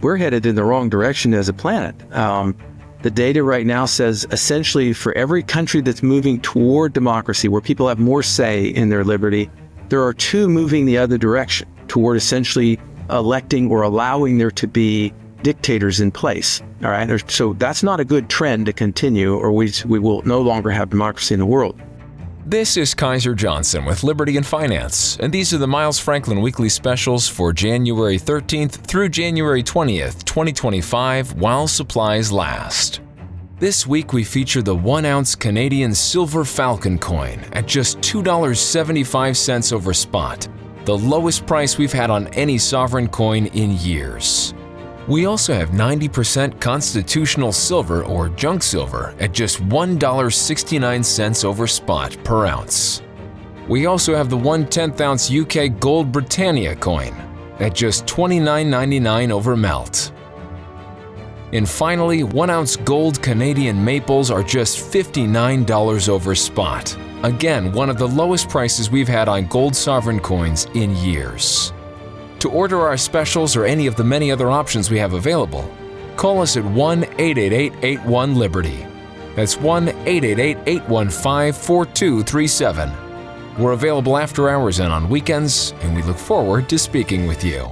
we're headed in the wrong direction as a planet. The data right now says essentially for every country that's moving toward democracy, where people have more say in their liberty, there are two moving the other direction, toward essentially electing or allowing there to be dictators in place. All right. So that's not a good trend to continue, or we will no longer have democracy in the world. This is Kaiser Johnson with Liberty and Finance, and these are the Miles Franklin Weekly Specials for January 13th through January 20th, 2025, while supplies last. This week we feature the 1-ounce Canadian Silver Falcon coin at just $2.75 over spot, the lowest price we've had on any sovereign coin in years. We also have 90% constitutional silver or junk silver at just $1.69 over spot per ounce. We also have the 1/10 ounce UK Gold Britannia coin at just $29.99 over melt. And finally, 1-ounce gold Canadian maples are just $59 over spot. Again, one of the lowest prices we've had on gold sovereign coins in years. To order our specials or any of the many other options we have available, call us at 1-888-81-LIBERTY. That's 1-888-815-4237. We're available after hours and on weekends, and we look forward to speaking with you.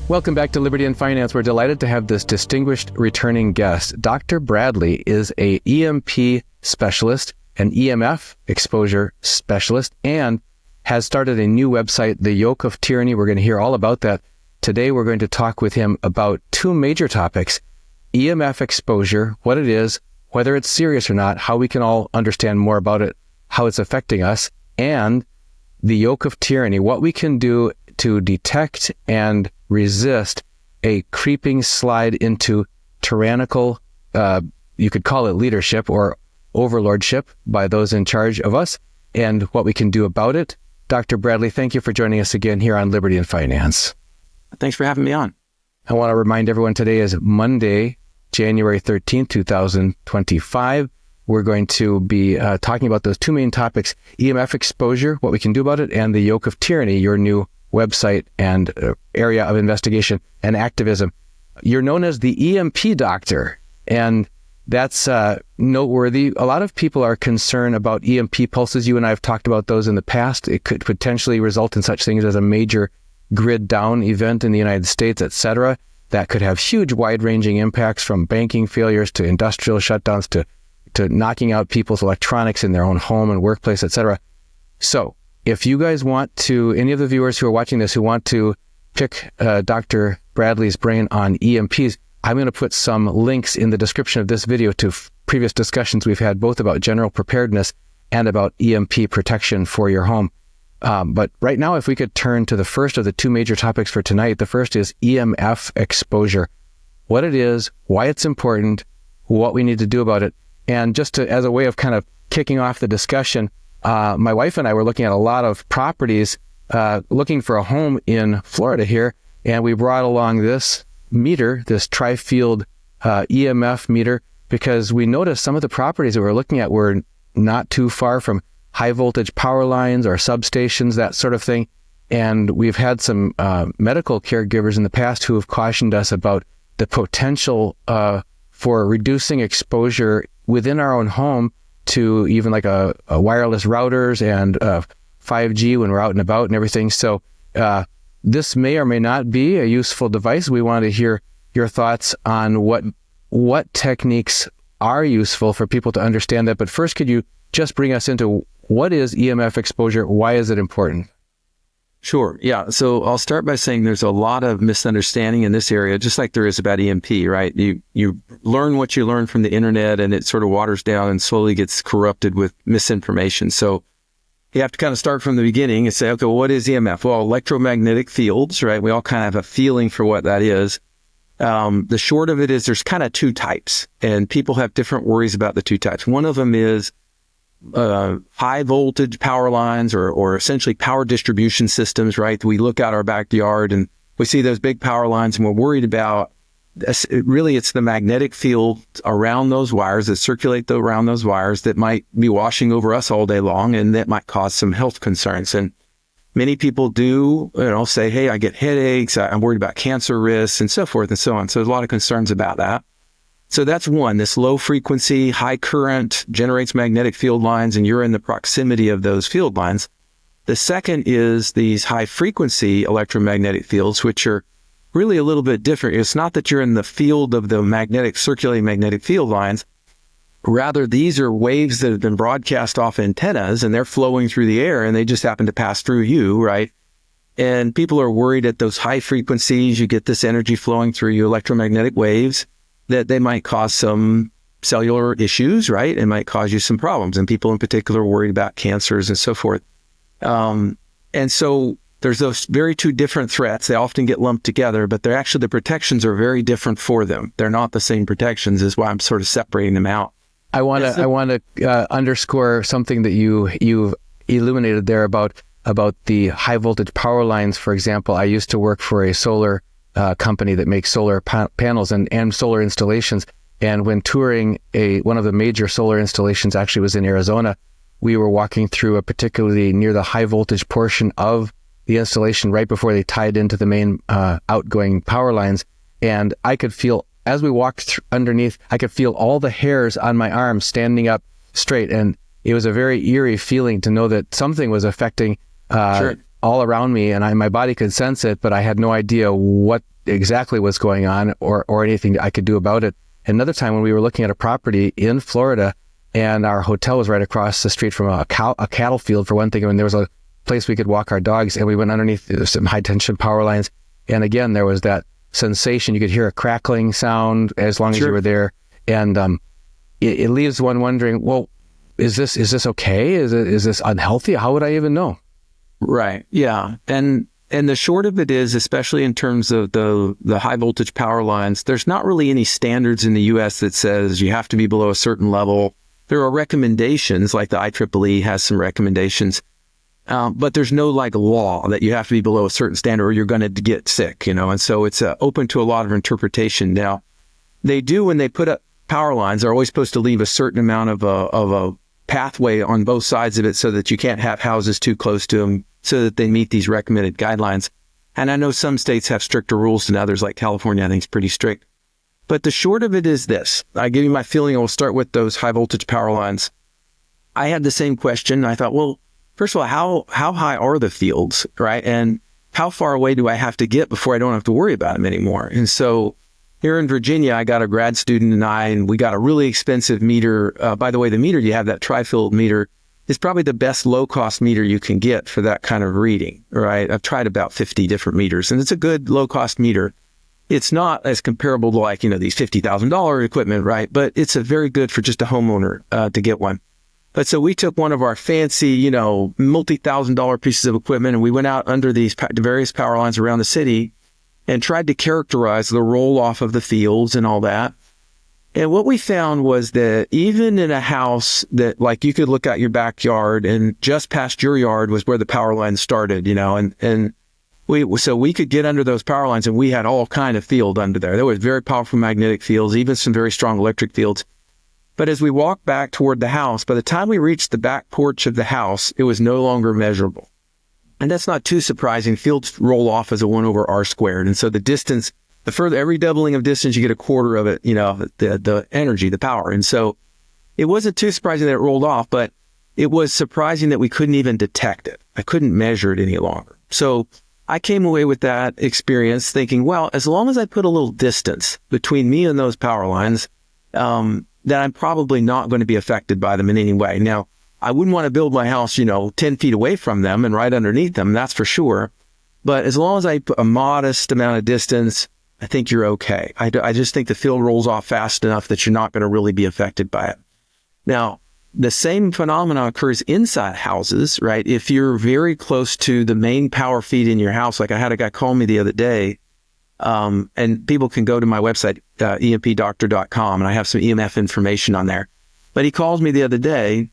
Welcome back to Liberty and Finance. We're delighted to have this distinguished returning guest. Dr. Bradley is a EMP specialist, an EMF exposure specialist, and has started a new website, The Yoke of Tyranny. We're going to hear all about that. Today, we're going to talk with him about two major topics: EMF exposure, what it is, whether it's serious or not, how we can all understand more about it, how it's affecting us, and the yoke of tyranny, what we can do to detect and resist a creeping slide into tyrannical, you could call it leadership or overlordship by those in charge of us, and what we can do about it. Dr. Bradley, thank you for joining us again here on Liberty and Finance. Thanks for having me on. I want to remind everyone today is Monday, January 13th, 2025. We're going to be talking about those two main topics: EMF exposure, what we can do about it, and the yoke of tyranny, your new website and area of investigation and activism. You're known as the EMP doctor, and that's noteworthy. A lot of people are concerned about EMP pulses. You and I have talked about those in the past. It could potentially result in such things as a major grid down event in the United States, etc. That could have huge wide-ranging impacts, from banking failures to industrial shutdowns to knocking out people's electronics in their own home and workplace, etc. So if you guys want to, any of the viewers who are watching this who want to pick Dr. Bradley's brain on EMPs, I'm going to put some links in the description of this video to previous discussions we've had, both about general preparedness and about EMP protection for your home. But right now, if we could turn to the first of the two major topics for tonight. The first is EMF exposure. What it is, why it's important, what we need to do about it. And just as a way of kind of kicking off the discussion, my wife and I were looking at a lot of properties, looking for a home in Florida here, and we brought along this meter, this tri-field EMF meter, because we noticed some of the properties that we're looking at were not too far from high voltage power lines or substations, that sort of thing. And we've had some medical caregivers in the past who have cautioned us about the potential for reducing exposure within our own home to even like a wireless routers and 5G when we're out and about and everything. So this may or may not be a useful device. We want to hear your thoughts on what techniques are useful for people to understand that. But first, could you just bring us into what is EMF exposure? Why is it important? Sure. Yeah. So I'll start by saying there's a lot of misunderstanding in this area, just like there is about EMP, right? You learn what you learn from the internet, and it sort of waters down and slowly gets corrupted with misinformation. So you have to kind of start from the beginning and say, okay, well, what is EMF? Well, electromagnetic fields, right? We all kind of have a feeling for what that is. The short of it is there's kind of two types, and people have different worries about the two types. One of them is high voltage power lines or essentially power distribution systems, right? We look out our backyard and we see those big power lines, and we're worried about, really it's the magnetic field around those wires that circulate around those wires that might be washing over us all day long, and that might cause some health concerns. And Many people do, say, hey, I get headaches, I'm worried about cancer risks and so forth and so on. So there's a lot of concerns about that. So that's one, this low frequency, high current generates magnetic field lines, and you're in the proximity of those field lines. The second is these high frequency electromagnetic fields, which are really a little bit different. It's not that you're in the field of the circulating magnetic field lines. Rather, these are waves that have been broadcast off antennas, and they're flowing through the air, and they just happen to pass through you, right? And people are worried at those high frequencies, you get this energy flowing through you, electromagnetic waves, that they might cause some cellular issues, right? It might cause you some problems. And people in particular are worried about cancers and so forth. And so there's those very two different threats. They often get lumped together, but they're actually, the protections are very different for them. They're not the same protections, is why I'm sort of separating them out. I want to underscore something that you've illuminated there about the high voltage power lines. For example, I used to work for a solar company that makes solar panels and solar installations. And when touring one of the major solar installations, actually was in Arizona, we were walking through a particularly near the high voltage portion of the installation right before they tied into the main outgoing power lines. And I could feel, as we walked underneath, I could feel all the hairs on my arm standing up straight. And it was a very eerie feeling to know that something was affecting all around me, and my body could sense it, but I had no idea what exactly was going on or anything I could do about it. Another time when we were looking at a property in Florida, and our hotel was right across the street from a cattle field, for one thing, and there was a place we could walk our dogs, and we went underneath some high tension power lines. And again, there was that sensation. You could hear a crackling sound as long as you were there. And it leaves one wondering, well, is this okay? Is this unhealthy? How would I even know? Right. Yeah. And the short of it is, especially in terms of the high voltage power lines, there's not really any standards in the U.S. that says you have to be below a certain level. There are recommendations, like the IEEE has some recommendations, but there's no law that you have to be below a certain standard or you're going to get sick, and so it's open to a lot of interpretation. Now, they do, when they put up power lines, they're always supposed to leave a certain amount of a pathway on both sides of it so that you can't have houses too close to them, so that they meet these recommended guidelines. And I know some states have stricter rules than others, like California, I think is pretty strict. But the short of it is this. I give you my feeling, and we'll start with those high voltage power lines. I had the same question. I thought, well, first of all, how high are the fields, right? And how far away do I have to get before I don't have to worry about them anymore? And so here in Virginia, I got a grad student and we got a really expensive meter. By the way, the meter you have, that tri-field meter, is probably the best low-cost meter you can get for that kind of reading, right? I've tried about 50 different meters, and it's a good low-cost meter. It's not as comparable to these $50,000 equipment, right? But it's a very good for just a homeowner to get one. But so we took one of our fancy, multi-$1,000 pieces of equipment, and we went out under these various power lines around the city and tried to characterize the roll-off of the fields and all that. And what we found was that even in a house that, you could look out your backyard, and just past your yard was where the power lines started, and we could get under those power lines, and we had all kind of field under there. There was very powerful magnetic fields, even some very strong electric fields. But as we walked back toward the house, by the time we reached the back porch of the house, it was no longer measurable. And that's not too surprising. Fields roll off as a 1 over r squared. And so the distance, the further, every doubling of distance, you get a quarter of it, the energy, the power. And so it wasn't too surprising that it rolled off, but it was surprising that we couldn't even detect it. I couldn't measure it any longer. So I came away with that experience thinking, well, as long as I put a little distance between me and those power lines, then I'm probably not going to be affected by them in any way. Now, I wouldn't want to build my house, 10 feet away from them and right underneath them, that's for sure. But as long as I put a modest amount of distance, I think you're okay. I just think the field rolls off fast enough that you're not going to really be affected by it. Now, the same phenomenon occurs inside houses, right? If you're very close to the main power feed in your house, like I had a guy call me the other day, and people can go to my website, empdoctor.com, and I have some EMF information on there. But he called me the other day,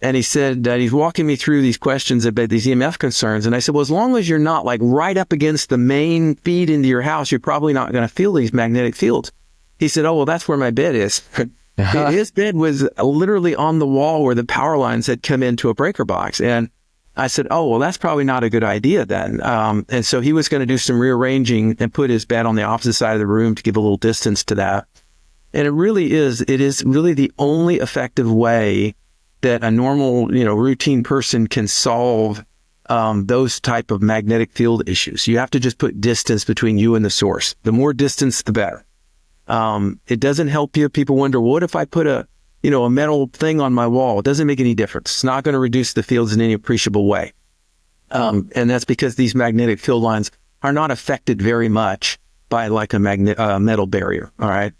and he said that he's walking me through these questions about these EMF concerns. And I said, well, as long as you're not right up against the main feed into your house, you're probably not going to feel these magnetic fields. He said, oh, well, that's where my bed is. His bed was literally on the wall where the power lines had come into a breaker box. And I said, oh, well, that's probably not a good idea then. And so he was going to do some rearranging and put his bed on the opposite side of the room to give a little distance to that. And it is really the only effective way that a normal, routine person can solve those type of magnetic field issues. You have to just put distance between you and the source. The more distance, the better. It doesn't help you. People wonder, what if I put a metal thing on my wall? It doesn't make any difference. It's not going to reduce the fields in any appreciable way. And that's because these magnetic field lines are not affected very much by like a metal barrier. All right.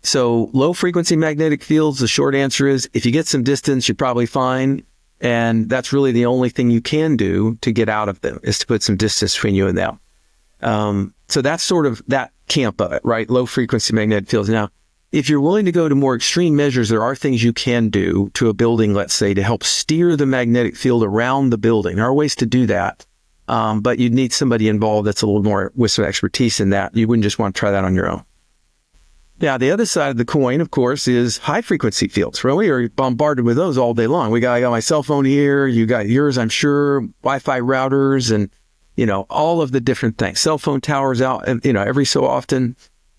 So low frequency magnetic fields, the short answer is if you get some distance, you're probably fine. And that's really the only thing you can do to get out of them, is to put some distance between you and them. So that's sort of that camp of it, right? Low frequency magnetic fields. Now, if you're willing to go to more extreme measures, there are things you can do to a building, let's say, to help steer the magnetic field around the building. There are ways to do that. But you'd need somebody involved that's a little more with some expertise in that. You wouldn't just want to try that on your own. Now, the other side of the coin, of course, is high frequency fields. Well, we are bombarded with those all day long. I got my cell phone here. You got yours, I'm sure, Wi-Fi routers and, all of the different things. Cell phone towers out, every so often.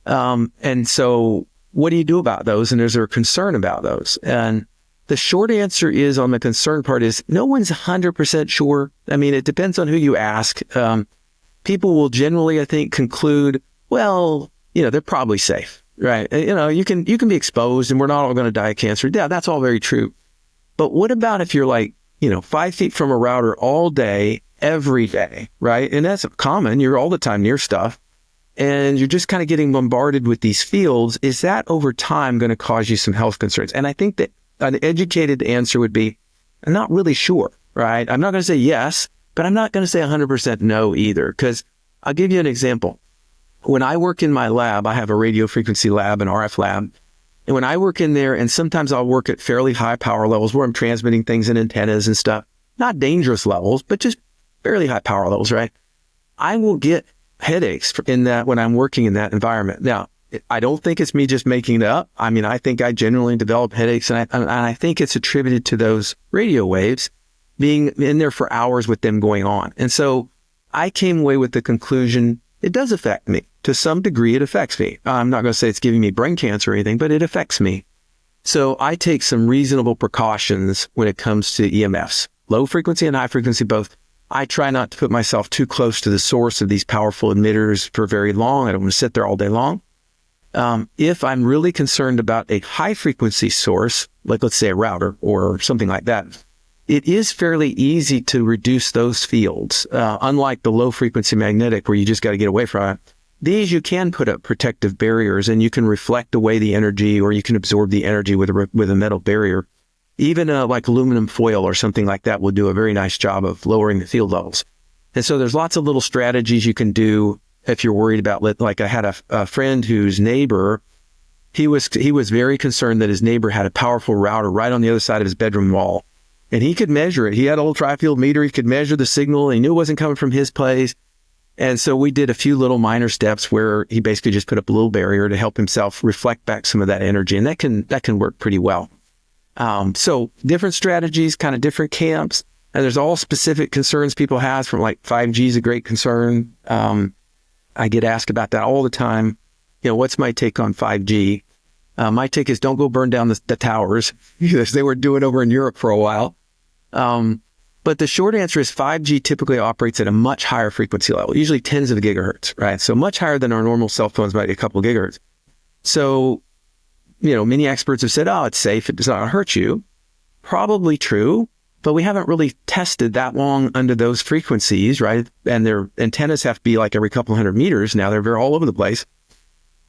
And so what do you do about those? And is there a concern about those? And the short answer is, on the concern part, is no one's 100% sure. I mean, it depends on who you ask. People will generally, I think, conclude, well, they're probably safe. Right. You can be exposed and we're not all going to die of cancer. Yeah, that's all very true. But what about if you're 5 feet from a router all day, every day, right? And that's common. You're all the time near stuff and you're just kind of getting bombarded with these fields. Is that over time going to cause you some health concerns? And I think that an educated answer would be, I'm not really sure, right? I'm not going to say yes, but I'm not going to say 100% no either. Because I'll give you an example. When I work in my lab, I have a radio frequency lab, an RF lab. And when I work in there, and sometimes I'll work at fairly high power levels where I'm transmitting things in antennas and stuff, not dangerous levels, but just fairly high power levels, right? I will get headaches in that when I'm working in that environment. Now, I don't think it's me just making it up. I mean, I think I generally develop headaches, and I think it's attributed to those radio waves being in there for hours with them going on. And so I came away with the conclusion, it does affect me. To some degree, it affects me. I'm not going to say it's giving me brain cancer or anything, but it affects me. So I take some reasonable precautions when it comes to EMFs, low frequency and high frequency both. I try not to put myself too close to the source of these powerful emitters for very long. I don't want to sit there all day long. If I'm really concerned about a high frequency source, like let's say a router or something like that, it is fairly easy to reduce those fields. Unlike the low frequency magnetic where you just got to get away from it. These you can put up protective barriers and you can reflect away the energy, or you can absorb the energy with a metal barrier. Even like aluminum foil or something like that will do a very nice job of lowering the field levels. And so there's lots of little strategies you can do if you're worried about, like I had a friend whose neighbor, he was very concerned that his neighbor had a powerful router right on the other side of his bedroom wall. And he could measure it. He had a little tri-field meter. He could measure the signal. He knew it wasn't coming from his place. And so we did a few little minor steps where he basically just put up a little barrier to help himself reflect back some of that energy. And that can work pretty well. So different strategies, kind of different camps. And there's all specific concerns people have, from like 5G is a great concern. I get asked about that all the time. What's my take on 5G? My take is don't go burn down the towers, as they were doing over in Europe for a while. But the short answer is 5G typically operates at a much higher frequency level, usually tens of gigahertz, right? So much higher than our normal cell phones, might be a couple of gigahertz. So, many experts have said, oh, it's safe. It does not hurt you. Probably true, but we haven't really tested that long under those frequencies, right? And their antennas have to be like every couple hundred meters. Now they're all over the place.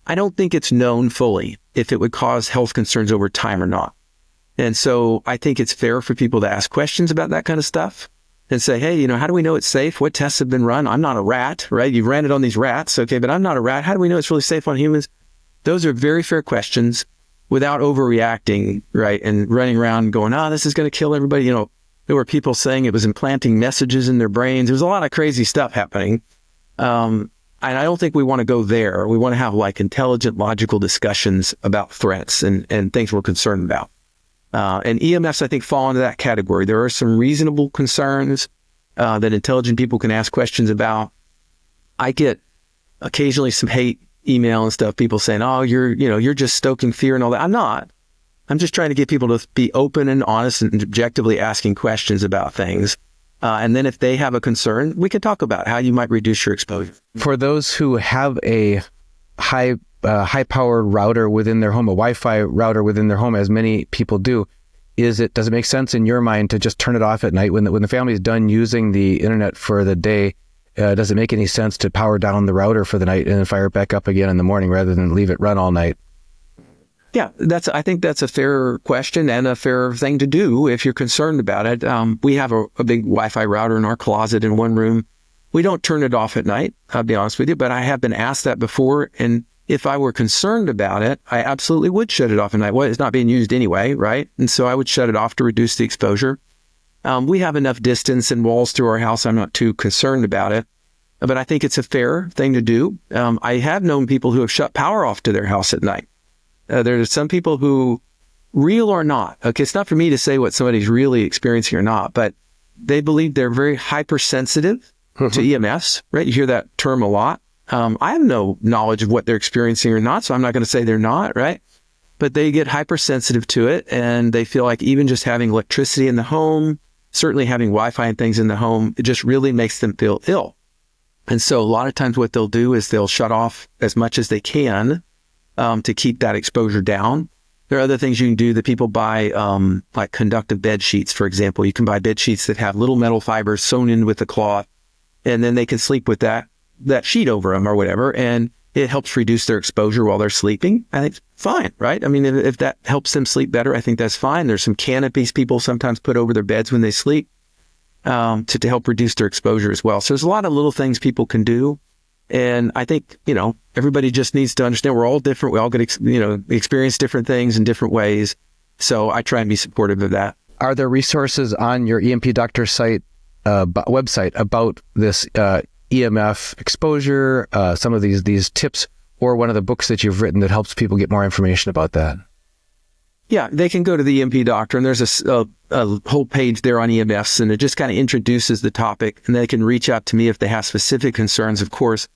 I don't think it's known fully if it would cause health concerns over time or not. And so I think it's fair for people to ask questions about that kind of stuff and say, hey, how do we know it's safe? What tests have been run? I'm not a rat, right? You've ran it on these rats. Okay, but I'm not a rat. How do we know it's really safe on humans? Those are very fair questions without overreacting, right? And running around going, this is going to kill everybody. There were people saying it was implanting messages in their brains. There's a lot of crazy stuff happening. And I don't think we want to go there. We want to have like intelligent, logical discussions about threats and things we're concerned about. And EMFs, I think, fall into that category. There are some reasonable concerns, that intelligent people can ask questions about. I get occasionally some hate email and stuff, people saying, oh, you're just stoking fear and all that. I'm not. I'm just trying to get people to be open and honest and objectively asking questions about things. And then if they have a concern, we can talk about how you might reduce your exposure. For those who have a high-powered router within their home, a Wi-Fi router within their home, as many people do, does it make sense in your mind to just turn it off at night when the family is done using the internet for the day? Does it make any sense to power down the router for the night and then fire it back up again in the morning rather than leave it run all night? Yeah, I think that's a fair question and a fair thing to do if you're concerned about it. We have a big Wi-Fi router in our closet in one room. We don't turn it off at night, I'll be honest with you, but I have been asked that before. And if I were concerned about it, I absolutely would shut it off at night. Well, it's not being used anyway, right? And so I would shut it off to reduce the exposure. We have enough distance and walls through our house. I'm not too concerned about it, but I think it's a fair thing to do. I have known people who have shut power off to their house at night. There are some people who, real or not, okay, it's not for me to say what somebody's really experiencing or not, but they believe they're very hypersensitive to EMFs, right? You hear that term a lot. I have no knowledge of what they're experiencing or not, so I'm not going to say they're not, right? But they get hypersensitive to it, and they feel like even just having electricity in the home, certainly having Wi-Fi and things in the home, it just really makes them feel ill. And so a lot of times what they'll do is they'll shut off as much as they can to keep that exposure down. There are other things you can do that people buy, like conductive bed sheets, for example. You can buy bed sheets that have little metal fibers sewn in with the cloth, and then they can sleep with that sheet over them or whatever, and it helps reduce their exposure while they're sleeping. I think it's fine, right? I mean, if that helps them sleep better, I think that's fine. There's some canopies people sometimes put over their beds when they sleep to help reduce their exposure as well. So there's a lot of little things people can do. And I think, everybody just needs to understand we're all different. We all get, experience different things in different ways. So I try and be supportive of that. Are there resources on your EMP Doctor site, website about this EMF exposure, some of these tips, or one of the books that you've written that helps people get more information about that? Yeah, they can go to the EMP Doctor, and there's a whole page there on EMFs, and it just kind of introduces the topic, and they can reach out to me if they have specific concerns, of course.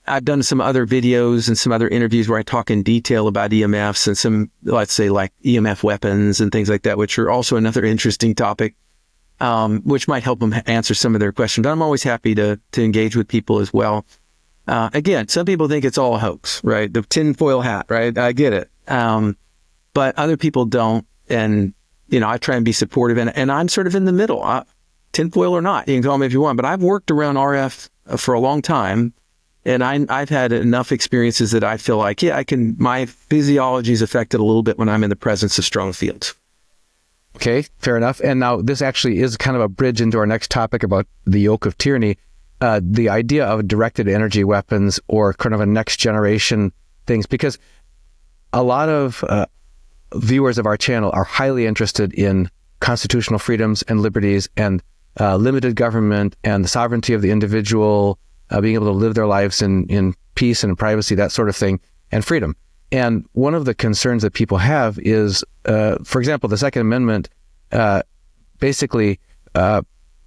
I've done some other videos and some other interviews where I talk in detail about EMFs and some, let's say, like EMF weapons and things like that, which are also another interesting topic, which might help them answer some of their questions. But I'm always happy to engage with people as well. Again, some people think it's all a hoax, right? The tinfoil hat, right? I get it. But other people don't. And, I try and be supportive. And I'm sort of in the middle, tinfoil or not. You can call me if you want. But I've worked around RF for a long time. And I've had enough experiences that I feel like, my physiology is affected a little bit when I'm in the presence of strong fields. Okay, fair enough. And now this actually is kind of a bridge into our next topic about the yoke of tyranny. The idea of directed energy weapons or kind of a next generation things, because a lot of viewers of our channel are highly interested in constitutional freedoms and liberties and limited government and the sovereignty of the individual, being able to live their lives in peace and privacy, that sort of thing, and freedom. And one of the concerns that people have is, for example, the Second Amendment basically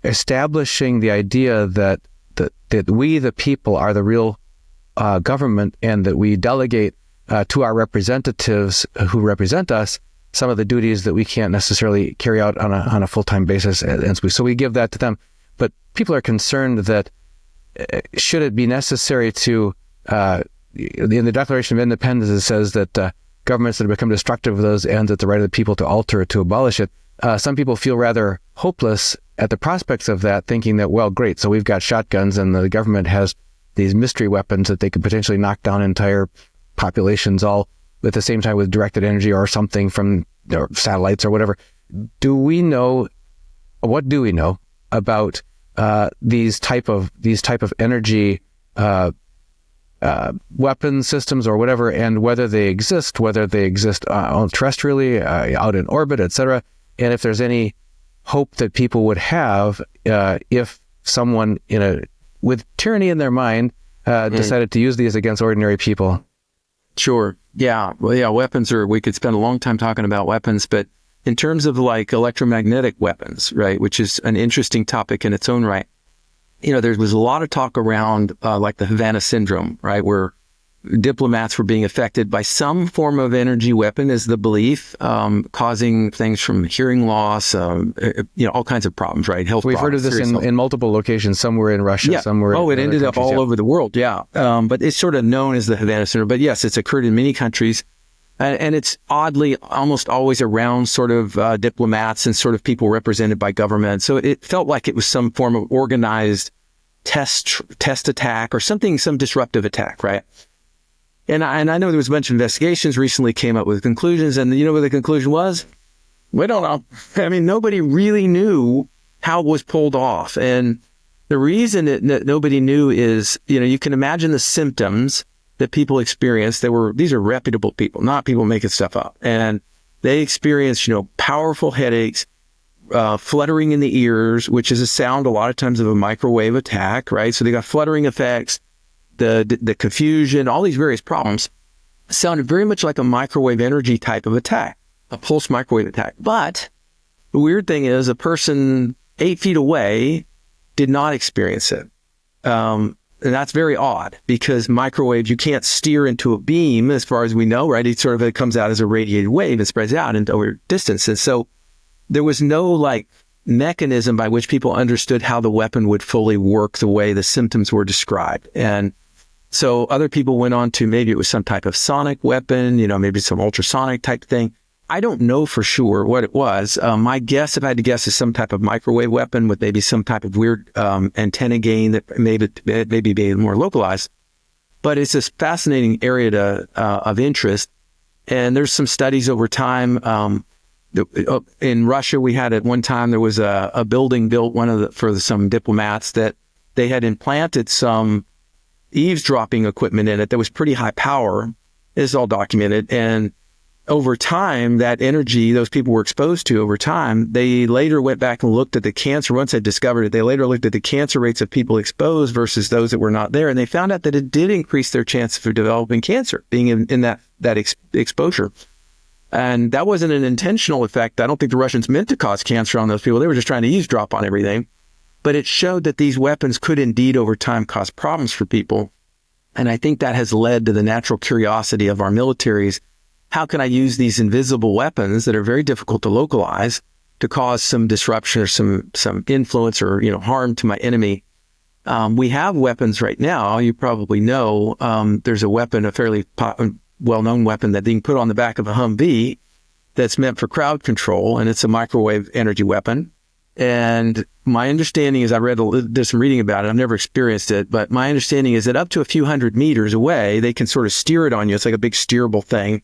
establishing the idea that we, the people, are the real government, and that we delegate to our representatives who represent us some of the duties that we can't necessarily carry out on a full-time basis. And so we give that to them. But people are concerned that should it be necessary to, in the Declaration of Independence, it says that governments that have become destructive of those ends at the right of the people to alter it, to abolish it. Some people feel rather hopeless at the prospects of that, thinking that, well, great, so we've got shotguns and the government has these mystery weapons that they could potentially knock down entire populations all at the same time with directed energy or something from satellites or whatever. What do we know about these type of energy weapon systems or whatever, and whether they exist terrestrially, out in orbit, etc., and if there's any hope that people would have if someone with tyranny in their mind decided to use these against ordinary people. Sure. Yeah. Well, yeah, weapons we could spend a long time talking about weapons, but in terms of like electromagnetic weapons, right, which is an interesting topic in its own right. There was a lot of talk around like the Havana syndrome, right, where diplomats were being affected by some form of energy weapon, is the belief, causing things from hearing loss, all kinds of problems, right? Health We've problems, heard of this in multiple locations, somewhere in Russia, yeah. somewhere in it ended up all yeah. over the world, yeah. But it's sort of known as the Havana syndrome. But yes, it's occurred in many countries. And it's oddly almost always around sort of diplomats and sort of people represented by government. So it felt like it was some form of organized test attack or something, some disruptive attack, right? And I know there was a bunch of investigations recently came up with conclusions. And you know what the conclusion was? We don't know. I mean, nobody really knew how it was pulled off. And the reason that nobody knew is, you can imagine the symptoms that people experienced. These are reputable people, not people making stuff up. And they experienced, powerful headaches, fluttering in the ears, which is a sound a lot of times of a microwave attack, right? So they got fluttering effects, the confusion, all these various problems sounded very much like a microwave energy type of attack, a pulse microwave attack. But the weird thing is a person 8 feet away did not experience it. And that's very odd because microwaves, you can't steer into a beam as far as we know, right? It comes out as a radiated wave and spreads out into over distance. And so there was no like mechanism by which people understood how the weapon would fully work the way the symptoms were described. And so other people went on to maybe it was some type of sonic weapon, maybe some ultrasonic type thing. I don't know for sure what it was. My guess, if I had to guess, is some type of microwave weapon with maybe some type of weird antenna gain that maybe be more localized. But it's this fascinating area of interest. And there's some studies over time. In Russia, we had at one time, there was a building built for some diplomats that they had implanted some eavesdropping equipment in it that was pretty high power. It's all documented. And over time, that energy those people were exposed to over time, they later went back and looked at the cancer. Once they discovered it, they later looked at the cancer rates of people exposed versus those that were not there. And they found out that it did increase their chance for developing cancer, being in that exposure. And that wasn't an intentional effect. I don't think the Russians meant to cause cancer on those people. They were just trying to eavesdrop on everything. But it showed that these weapons could indeed over time cause problems for people. And I think that has led to the natural curiosity of our militaries. How can I use these invisible weapons that are very difficult to localize to cause some disruption or some influence or harm to my enemy? We have weapons right now. You probably know there's a weapon, a fairly well-known weapon that you can put on the back of a Humvee that's meant for crowd control, and it's a microwave energy weapon. And my understanding is, did some reading about it. I've never experienced it, but my understanding is that up to a few hundred meters away, they can sort of steer it on you. It's like a big steerable thing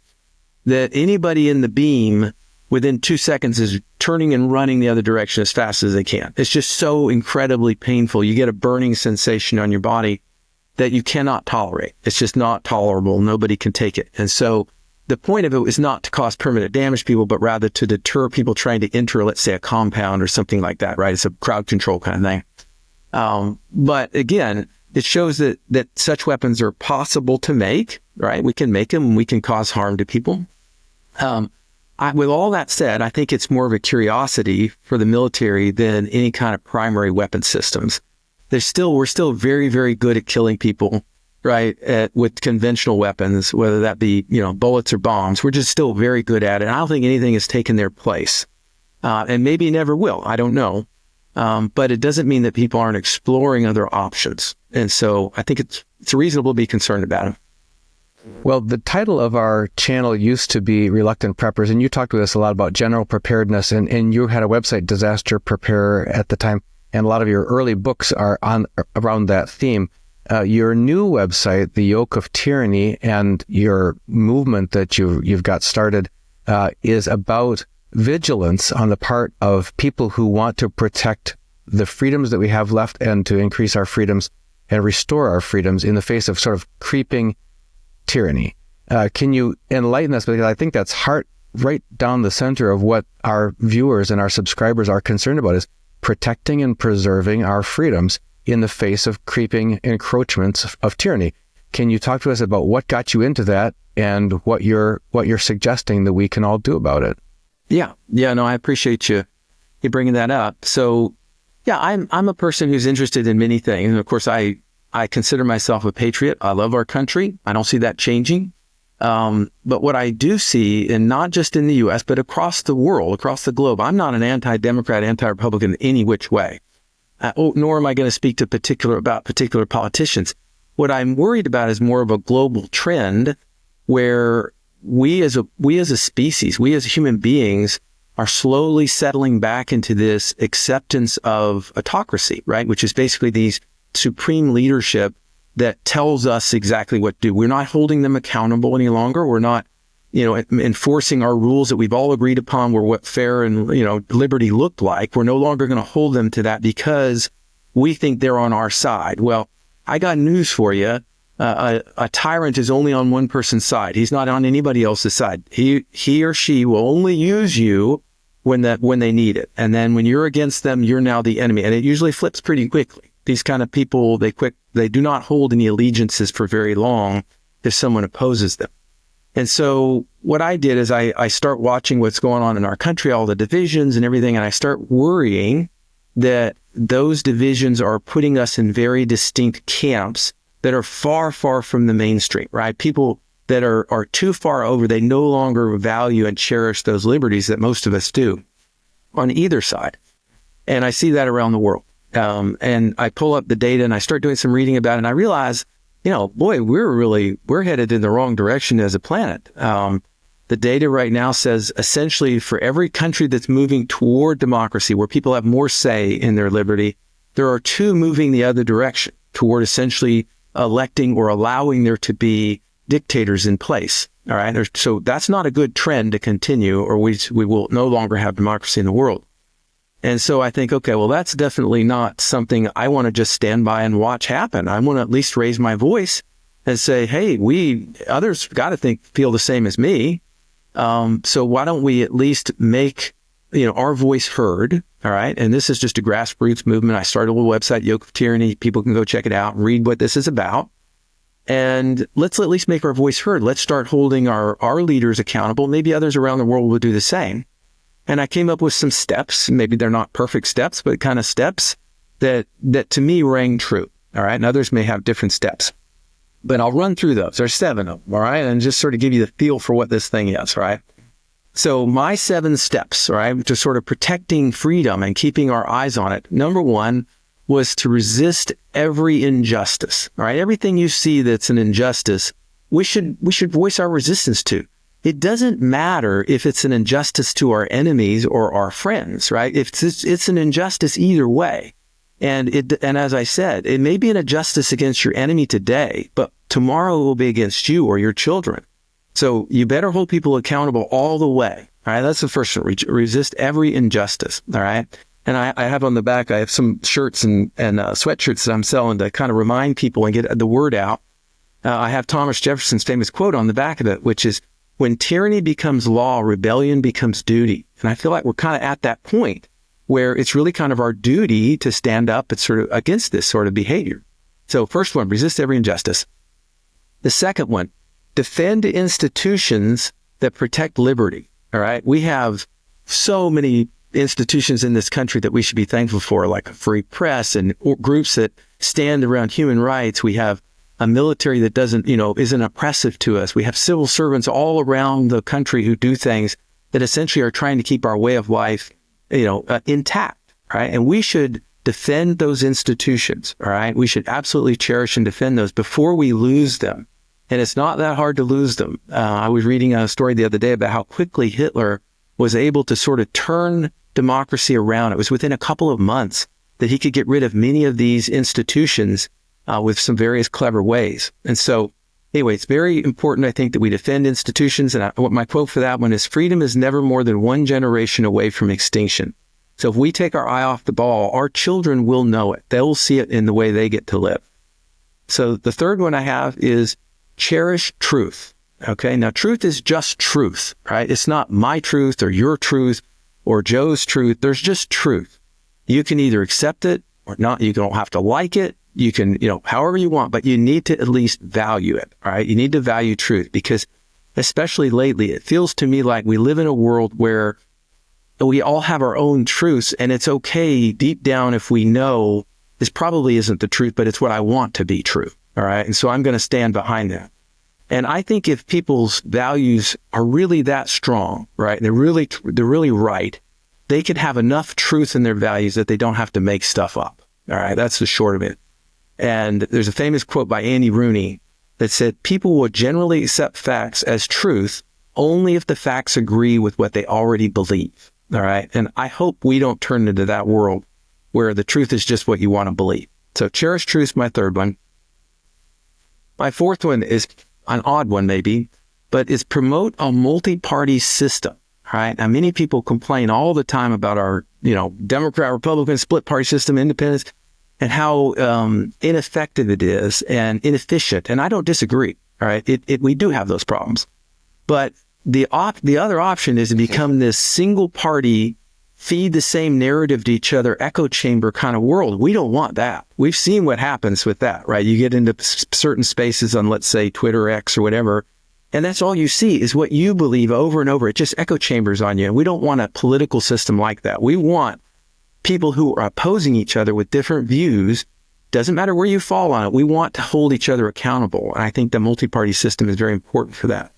that anybody in the beam within 2 seconds is turning and running the other direction as fast as they can. It's just so incredibly painful. You get a burning sensation on your body that you cannot tolerate. It's just not tolerable. Nobody can take it. And so the point of it is not to cause permanent damage to people, but rather to deter people trying to enter, let's say, a compound or something like that, right? It's a crowd control kind of thing. But again, it shows that such weapons are possible to make, right? We can make them and we can cause harm to people. With all that said, I think it's more of a curiosity for the military than any kind of primary weapon systems. We're still very, very good at killing people, right? With conventional weapons, whether that be, bullets or bombs. We're just still very good at it. I don't think anything has taken their place. And maybe never will. I don't know. But it doesn't mean that people aren't exploring other options. And so I think it's reasonable to be concerned about it. Well, the title of our channel used to be Reluctant Preppers, and you talked with us a lot about general preparedness, and you had a website, Disaster Preparer, at the time, and a lot of your early books are around that theme. Your new website, The Yoke of Tyranny, and your movement that you've got started is about vigilance on the part of people who want to protect the freedoms that we have left and to increase our freedoms and restore our freedoms in the face of sort of creeping tyranny. Can you enlighten us? Because I think that's right down the center of what our viewers and our subscribers are concerned about, is protecting and preserving our freedoms in the face of creeping encroachments of tyranny. Can you talk to us about what got you into that and what you're suggesting that we can all do about it? Yeah. Yeah. No, I appreciate you bringing that up. So, yeah, I'm a person who's interested in many things. And of course, I consider myself a patriot. I love our country. I don't see that changing. But what I do see, and not just in the U.S., but across the world, across the globe, I'm not an anti-Democrat, anti-Republican in any which way. Nor am I going to speak to particular politicians. What I'm worried about is more of a global trend where we as a species, we as human beings, are slowly settling back into this acceptance of autocracy, right? Which is basically these supreme leadership that tells us exactly what to do. We're not holding them accountable any longer. We're not, enforcing our rules that we've all agreed upon were what fair and, liberty looked like. We're no longer going to hold them to that because we think they're on our side. Well, I got news for you. A tyrant is only on one person's side. He's not on anybody else's side. He or she will only use you when they need it. And then when you're against them, you're now the enemy. And it usually flips pretty quickly. These kind of people, they do not hold any allegiances for very long if someone opposes them. And so what I did is I start watching what's going on in our country, all the divisions and everything, and I start worrying that those divisions are putting us in very distinct camps that are far, far from the mainstream, right? People that are too far over, they no longer value and cherish those liberties that most of us do on either side. And I see that around the world. And I pull up the data and I start doing some reading about it, and I realize, boy, we're headed in the wrong direction as a planet. The data right now says essentially for every country that's moving toward democracy, where people have more say in their liberty, there are two moving the other direction toward essentially electing or allowing there to be dictators in place. All right. So that's not a good trend to continue, or we will no longer have democracy in the world. And so I think, okay, well, that's definitely not something I want to just stand by and watch happen. I want to at least raise my voice and say, hey, others got to feel the same as me. So why don't we at least make, our voice heard? All right. And this is just a grassroots movement. I started a little website, Yoke of Tyranny. People can go check it out, read what this is about. And let's at least make our voice heard. Let's start holding our leaders accountable. Maybe others around the world will do the same. And I came up with some steps. Maybe they're not perfect steps, but kind of steps that to me rang true. All right. And others may have different steps, but I'll run through those. There's 7 of them. All right. And just sort of give you the feel for what this thing is. Right. So my 7 steps, right, to sort of protecting freedom and keeping our eyes on it. Number 1 was to resist every injustice. All right. Everything you see that's an injustice, we should voice our resistance to. It doesn't matter if it's an injustice to our enemies or our friends, right? If it's an injustice either way. And as I said, it may be an injustice against your enemy today, but tomorrow it will be against you or your children. So you better hold people accountable all the way. All right. That's the first one. Resist every injustice. All right. And I have on the back, I have some shirts and sweatshirts that I'm selling to kind of remind people and get the word out. I have Thomas Jefferson's famous quote on the back of it, which is, when tyranny becomes law, rebellion becomes duty. And I feel like we're kind of at that point where it's really kind of our duty to stand up and sort of against this sort of behavior. So first one, resist every injustice. The second one, defend institutions that protect liberty. All right. We have so many institutions in this country that we should be thankful for, like a free press and groups that stand around human rights. We have a military that isn't oppressive to us. We have civil servants all around the country who do things that essentially are trying to keep our way of life, intact, right? And we should defend those institutions, all right? We should absolutely cherish and defend those before we lose them. And it's not that hard to lose them. I was reading a story the other day about how quickly Hitler was able to sort of turn democracy around. It was within a couple of months that he could get rid of many of these institutions with some various clever ways. And so anyway, it's very important, I think, that we defend institutions. And what my quote for that one is, freedom is never more than one generation away from extinction. So if we take our eye off the ball, our children will know it. They'll see it in the way they get to live. So the third one I have is cherish truth. Okay. Now truth is just truth, right? It's not my truth or your truth or Joe's truth. There's just truth. You can either accept it or not. You don't have to like it. You can, however you want, but you need to at least value it, all right? You need to value truth, because especially lately, it feels to me like we live in a world where we all have our own truths, and it's okay deep down if we know this probably isn't the truth, but it's what I want to be true. All right. And so I'm going to stand behind that. And I think if people's values are really that strong, right, they're really right, they can have enough truth in their values that they don't have to make stuff up. All right. That's the short of it. And there's a famous quote by Andy Rooney that said, people will generally accept facts as truth only if the facts agree with what they already believe. All right. And I hope we don't turn into that world where the truth is just what you want to believe. So cherish truth, my third one. My fourth one is an odd one maybe, but is promote a multi-party system. All right. Now, many people complain all the time about our, Democrat, Republican, split party system, independence, and how ineffective it is and inefficient. And I don't disagree. All right. We do have those problems. But the other option is to become this single party, feed the same narrative to each other, echo chamber kind of world. We don't want that. We've seen what happens with that, right? You get into certain spaces on, let's say, Twitter, X, or whatever, and that's all you see is what you believe over and over. It just echo chambers on you. And we don't want a political system like that. We want people who are opposing each other with different views. Doesn't matter where you fall on it. We want to hold each other accountable. And I think the multi-party system is very important for that.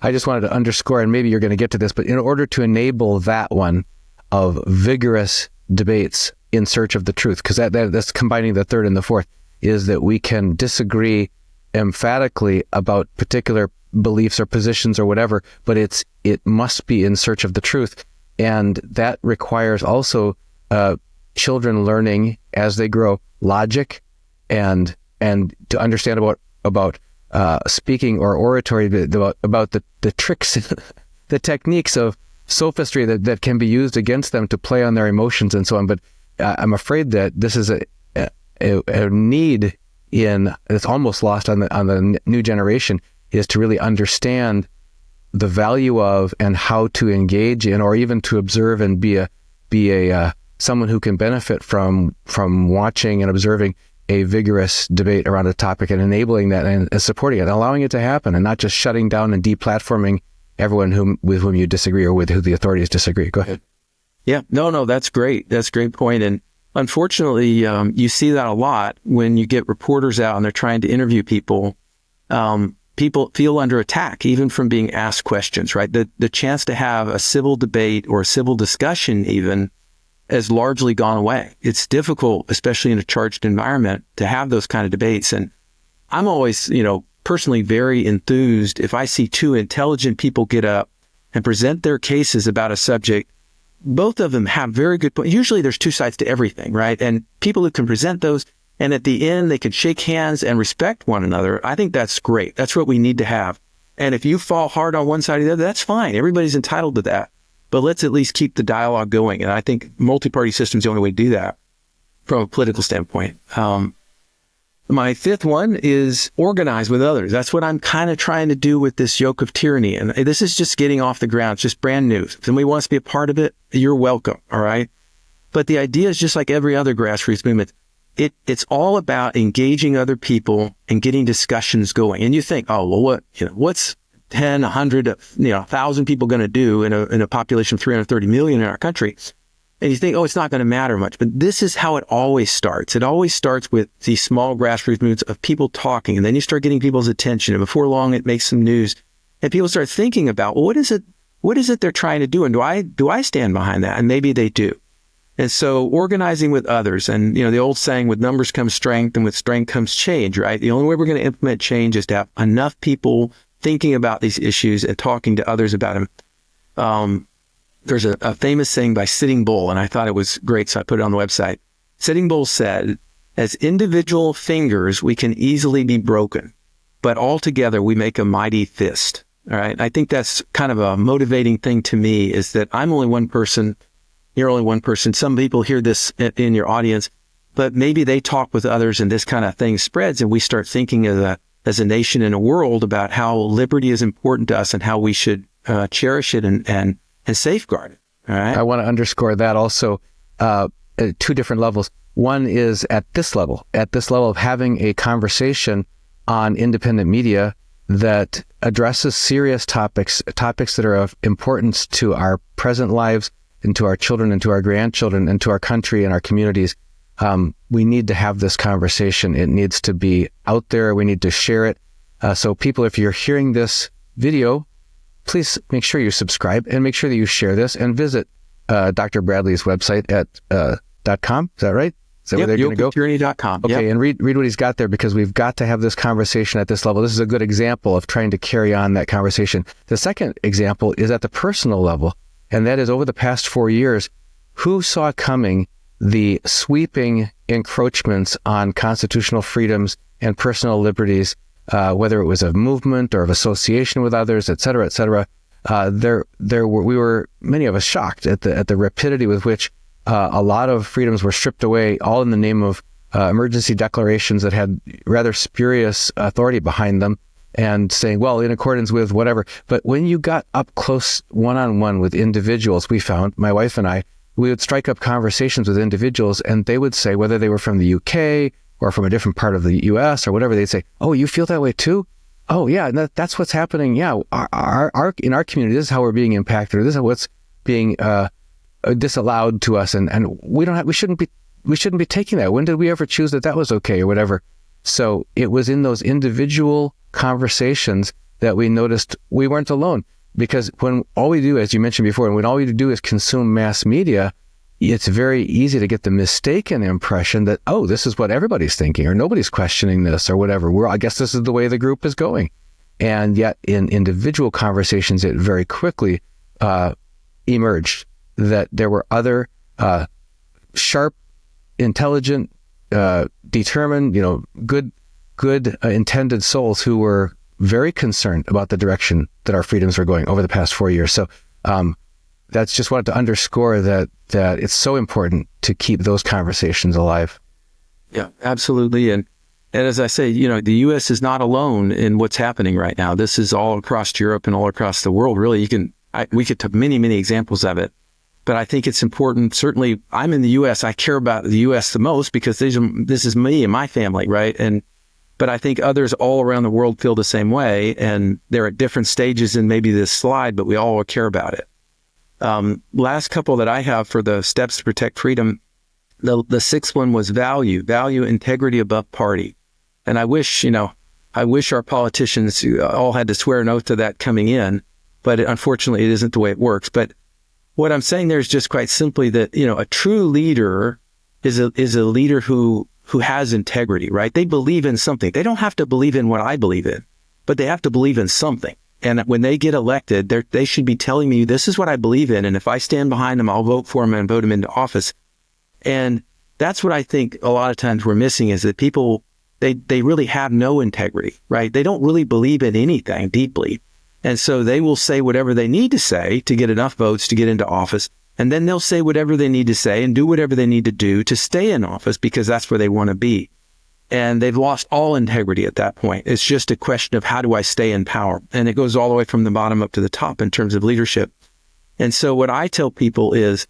I just wanted to underscore, and maybe you're going to get to this, but in order to enable that one of vigorous debates in search of the truth, because that's combining the third and the fourth, is that we can disagree emphatically about particular beliefs or positions or whatever, but it must be in search of the truth. And that requires also children learning as they grow logic and to understand about speaking or oratory, about the tricks, the techniques of sophistry that can be used against them to play on their emotions and so on. But I'm afraid that this is a need it's almost lost on the new generation, is to really understand the value of and how to engage in, or even to observe and be a someone who can benefit from watching and observing a vigorous debate around a topic and enabling that and supporting it, and allowing it to happen, and not just shutting down and deplatforming everyone with whom you disagree or with who the authorities disagree. Go ahead. Yeah, no, that's great. That's a great point. And unfortunately, you see that a lot when you get reporters out and they're trying to interview people. People feel under attack, even from being asked questions, right? The chance to have a civil debate or a civil discussion even has largely gone away. It's difficult, especially in a charged environment, to have those kind of debates. And I'm always, personally very enthused if I see two intelligent people get up and present their cases about a subject. Both of them have very good points. Usually there's two sides to everything, right? And people who can present those, and at the end they can shake hands and respect one another. I think that's great. That's what we need to have. And if you fall hard on one side or the other, that's fine. Everybody's entitled to that. But let's at least keep the dialogue going. And I think multi-party system is the only way to do that from a political standpoint. My fifth one is organize with others. That's what I'm kind of trying to do with this yoke of tyranny. And this is just getting off the ground. It's just brand new. If somebody wants to be a part of it, you're welcome. All right. But the idea is just like every other grassroots movement. It's all about engaging other people and getting discussions going. And you think, oh, well, what's 10, 100, 1,000 people going to do in a population of 330 million in our country? And you think, oh, it's not going to matter much. But this is how it always starts. It always starts with these small grassroots movements of people talking. And then you start getting people's attention. And before long, it makes some news. And people start thinking about, well, what is it they're trying to do? And do I stand behind that? And maybe they do. And so organizing with others. And, the old saying, with numbers comes strength, and with strength comes change, right? The only way we're going to implement change is to have enough people thinking about these issues and talking to others about them. There's a famous saying by Sitting Bull, and I thought it was great, so I put it on the website. Sitting Bull said, as individual fingers, we can easily be broken, but all together we make a mighty fist. All right. I think that's kind of a motivating thing to me, is that I'm only one person. You're only one person. Some people hear this in your audience, but maybe they talk with others and this kind of thing spreads, and we start thinking as a nation and a world about how liberty is important to us and how we should cherish it and safeguard it. All right. I want to underscore that also at two different levels. One is at this level of having a conversation on independent media that addresses serious topics that are of importance to our present lives and to our children and to our grandchildren and to our country and our communities. We need to have this conversation. It needs to be out there. We need to share it. So people, if you're hearing this video, please make sure you subscribe and make sure that you share this and visit Dr. Bradley's website at .com. Is that right? Is that where they're going to go? Tyranny.com. Okay, and read what he's got there, because we've got to have this conversation at this level. This is a good example of trying to carry on that conversation. The second example is at the personal level, and that is over the past 4 years, who saw coming the sweeping encroachments on constitutional freedoms and personal liberties, whether it was of movement or of association with others, et cetera, et cetera. Many of us shocked at the rapidity with which a lot of freedoms were stripped away, all in the name of emergency declarations that had rather spurious authority behind them, and saying, well, in accordance with whatever. But when you got up close one-on-one with individuals, we found, my wife and I, we would strike up conversations with individuals, and they would say, whether they were from the UK or from a different part of the US or whatever, they'd say, oh, you feel that way too? Oh, yeah, and that's what's happening. Yeah, in our community, this is how we're being impacted, or this is what's being disallowed to us, and we shouldn't be taking that. When did we ever choose that was okay or whatever? So it was in those individual conversations that we noticed we weren't alone, because when all we do, as you mentioned before, and when all we do is consume mass media, it's very easy to get the mistaken impression that, oh, this is what everybody's thinking, or nobody's questioning this or whatever. I guess this is the way the group is going. And yet in individual conversations, it very quickly emerged that there were other sharp, intelligent, determined, good intended souls who were very concerned about the direction that our freedoms were going over the past 4 years. So that's just wanted to underscore that it's so important to keep those conversations alive. Yeah, absolutely. And as I say, the U.S. is not alone in what's happening right now. This is all across Europe and all across the world. Really, we could take many, many examples of it. But I think it's important. Certainly, I'm in the U.S. I care about the U.S. the most because this is me and my family, right? But I think others all around the world feel the same way, and they're at different stages in maybe this slide, but we all care about it. Last couple that I have for the steps to protect freedom, the sixth one was value integrity above party. And I wish our politicians all had to swear an oath to that coming in, but unfortunately it isn't the way it works. But what I'm saying there is just quite simply that, a true leader is a leader who has integrity, right? They believe in something. They don't have to believe in what I believe in, but they have to believe in something. And when they get elected, they should be telling me, this is what I believe in. And if I stand behind them, I'll vote for them and vote them into office. And that's what I think a lot of times we're missing, is that people, they really have no integrity, right? They don't really believe in anything deeply. And so they will say whatever they need to say to get enough votes to get into office. And then they'll say whatever they need to say and do whatever they need to do to stay in office, because that's where they want to be. And they've lost all integrity at that point. It's just a question of, how do I stay in power? And it goes all the way from the bottom up to the top in terms of leadership. And so what I tell people is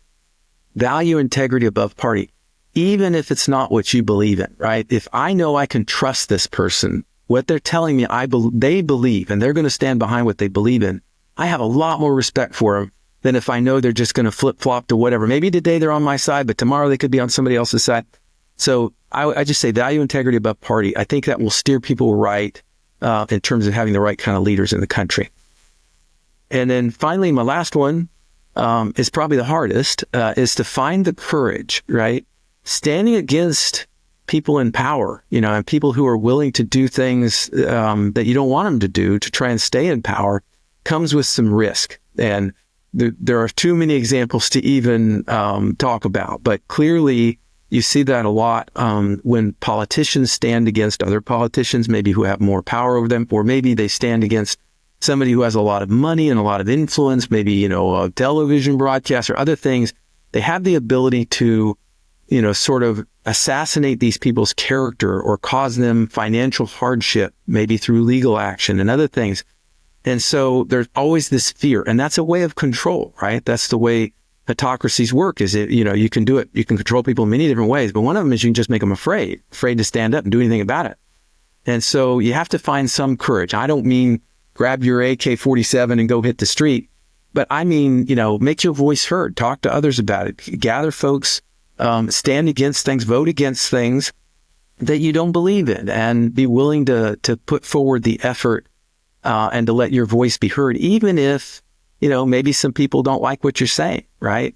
value integrity above party, even if it's not what you believe in, right? If I know I can trust this person, what they're telling me they believe, and they're going to stand behind what they believe in, I have a lot more respect for them than if I know they're just going to flip-flop to whatever. Maybe today they're on my side, but tomorrow they could be on somebody else's side. So I just say value integrity above party. I think that will steer people right in terms of having the right kind of leaders in the country. And then finally, my last one is probably the hardest, is to find the courage, right? Standing against people in power, and people who are willing to do things that you don't want them to do to try and stay in power, comes with some risk. And there are too many examples to even talk about, but clearly you see that a lot when politicians stand against other politicians, maybe who have more power over them, or maybe they stand against somebody who has a lot of money and a lot of influence, maybe, a television broadcast or other things. They have the ability to, sort of assassinate these people's character or cause them financial hardship, maybe through legal action and other things. And so there's always this fear, and that's a way of control, right? That's the way autocracies work, is it, you can do it. You can control people in many different ways, but one of them is you can just make them afraid to stand up and do anything about it. And so you have to find some courage. I don't mean grab your AK-47 and go hit the street, But I mean, make your voice heard. Talk to others about it. Gather folks, stand against things, vote against things that you don't believe in, and be willing to put forward the effort and to let your voice be heard, even if, maybe some people don't like what you're saying, right?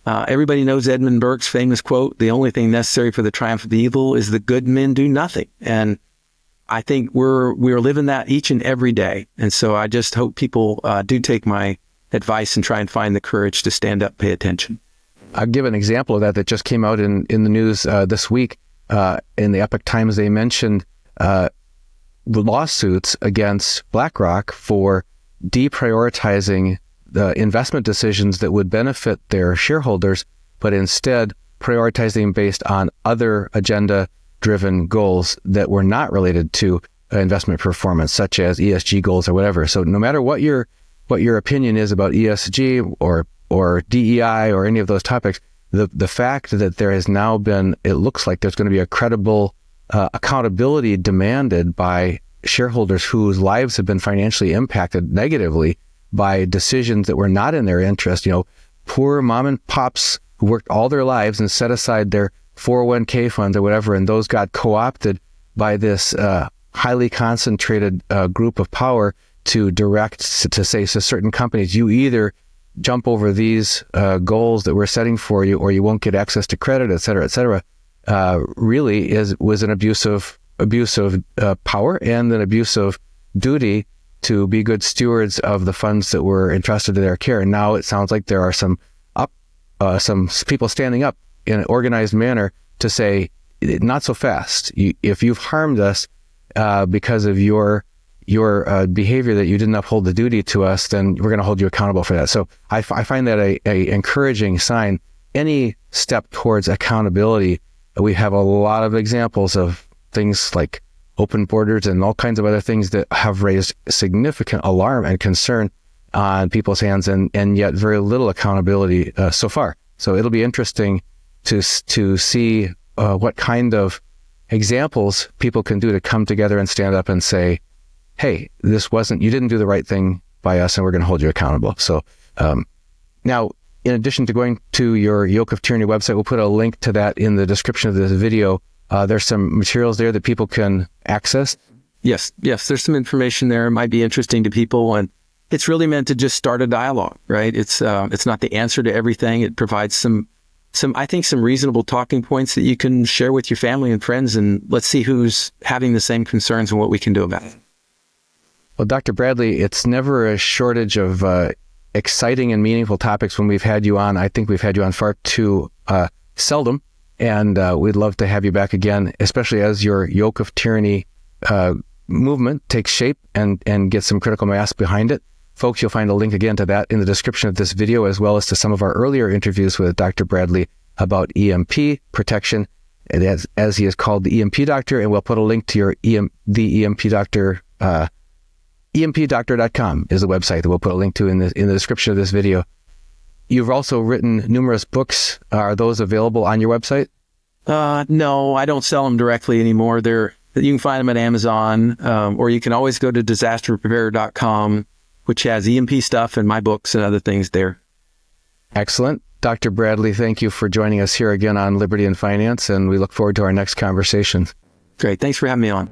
Everybody knows Edmund Burke's famous quote, "The only thing necessary for the triumph of evil is that good men do nothing." And I think we're living that each and every day. And so I just hope people do take my advice and try and find the courage to stand up, pay attention. I'll give an example of that just came out in the news this week. In the Epoch Times, they mentioned lawsuits against BlackRock for deprioritizing the investment decisions that would benefit their shareholders, but instead prioritizing based on other agenda-driven goals that were not related to investment performance, such as ESG goals or whatever. So no matter what your opinion is about ESG or DEI or any of those topics, the fact that there has now been, it looks like there's going to be a credible accountability demanded by shareholders whose lives have been financially impacted negatively by decisions that were not in their interest. Poor mom and pops who worked all their lives and set aside their 401k funds or whatever, and those got co-opted by this highly concentrated group of power to direct to say to certain companies, you either jump over these goals that we're setting for you, or you won't get access to credit, et cetera, really was an abuse of power and an abuse of duty to be good stewards of the funds that were entrusted to their care. And now it sounds like there are some people standing up in an organized manner to say, not so fast. If you've harmed us because of your behavior that you didn't uphold the duty to us, then we're going to hold you accountable for that. So I find that a encouraging sign. Any step towards accountability, we have a lot of examples of things like open borders and all kinds of other things that have raised significant alarm and concern on people's hands, and yet very little accountability so far. So it'll be interesting to see what kind of examples people can do to come together and stand up and say, hey, you didn't do the right thing by us, and we're going to hold you accountable. So now, in addition to going to your Yoke of Tyranny website, we'll put a link to that in the description of this video. There's some materials there that people can access. Yes, there's some information there. It might be interesting to people, and it's really meant to just start a dialogue, right? It's not the answer to everything. It provides some reasonable talking points that you can share with your family and friends, and let's see who's having the same concerns and what we can do about it. Well, Dr. Bradley, it's never a shortage of exciting and meaningful topics when we've had you on. I think we've had you on far too seldom. And we'd love to have you back again, especially as your Yoke of Tyranny movement takes shape and gets some critical mass behind it. Folks, you'll find a link again to that in the description of this video, as well as to some of our earlier interviews with Dr. Bradley about EMP protection, and as he is called the EMP doctor. And we'll put a link to the EMP doctor. EMPdoctor.com is the website that we'll put a link to in the description of this video. You've also written numerous books. Are those available on your website? No, I don't sell them directly anymore. You can find them at Amazon, or you can always go to disasterpreparer.com, which has EMP stuff and my books and other things there. Excellent. Dr. Bradley, thank you for joining us here again on Liberty and Finance, and we look forward to our next conversation. Great. Thanks for having me on.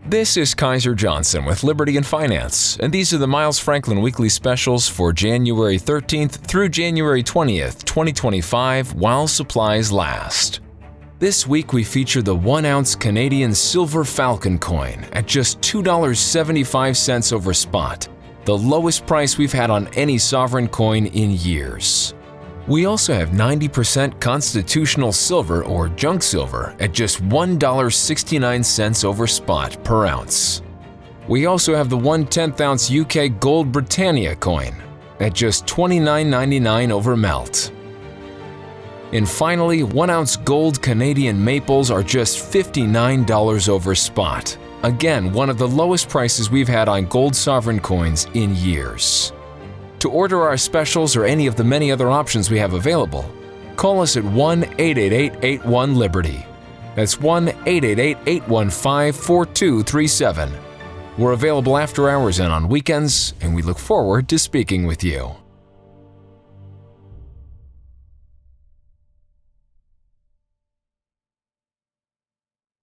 This is Kaiser Johnson with Liberty and Finance, and these are the Miles Franklin Weekly Specials for January 13th through January 20th, 2025, while supplies last. This week we feature the 1-ounce Canadian Silver Falcon coin at just $2.75 over spot, the lowest price we've had on any sovereign coin in years. We also have 90% constitutional silver or junk silver at just $1.69 over spot per ounce. We also have the 1/10 ounce UK Gold Britannia coin at just $29.99 over melt. And finally, 1-ounce gold Canadian maples are just $59 over spot. Again, one of the lowest prices we've had on gold sovereign coins in years. To order our specials or any of the many other options we have available, call us at 1-888-81-LIBERTY. That's 1-888-815-4237. We're available after hours and on weekends, and we look forward to speaking with you.